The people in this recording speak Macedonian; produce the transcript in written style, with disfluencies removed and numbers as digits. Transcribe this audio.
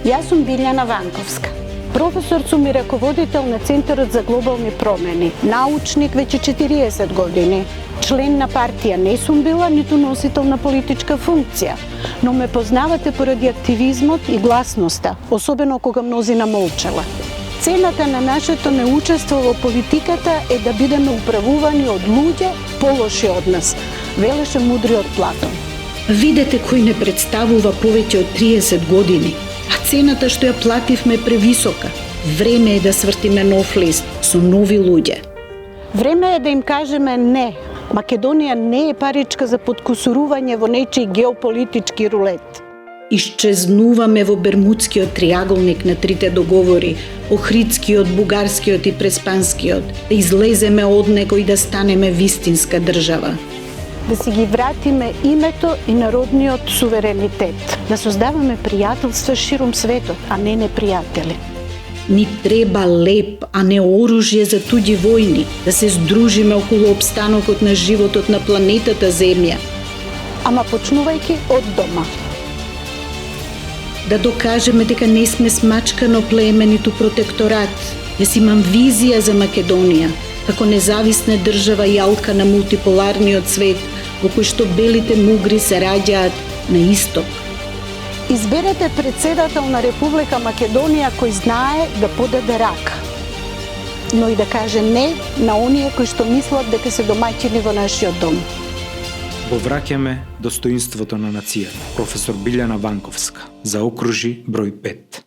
Јас сум Билјана Ванковска. Професор сум и раководител на Центарот за глобални промени, научник веќе 40 години. Член на партија не сум била, ниту носител на политичка функција, но ме познавате поради активизмот и гласноста, особено кога мнозина молчала. Цената на нашето неучество во политиката е да бидеме управувани од луѓе полоши од нас, велеше мудриот Платон. Видете кој не представува повеќе од 30 години, а цената што ја плативме е превисока. Време е да свртиме нов лист со нови луѓе. Време е да им кажеме не. Македонија не е паричка за подкусурување во нечи геополитички рулет. Исчезнуваме во Бермудскиот триаголник на трите договори, Охридскиот, Бугарскиот и Преспанскиот, да излеземе од него и да станеме вистинска држава. Да си ги вратиме името и народниот суверенитет, да создаваме пријателства широм светот, а не непријатели. Ни треба леп, а не оружје за туѓи војни, да се здружиме околу опстанокот на животот на планетата Земја. Ама почнувајќи од дома. Да докажеме дека не сме смачкано племе ниту протекторат. Јас имам визија за Македонија, како независна држава јалка на мултиполарниот свет, во кој што белите мугри се раѓаат на исток. Изберете председател на Република Македонија кој знае да подаде рака, но и да каже не на оние кои што мислат дека се домаќини во нашиот дом. Го враќаме достоинството на нацијата. Професор Билјана Ванковска, за окружи број 5.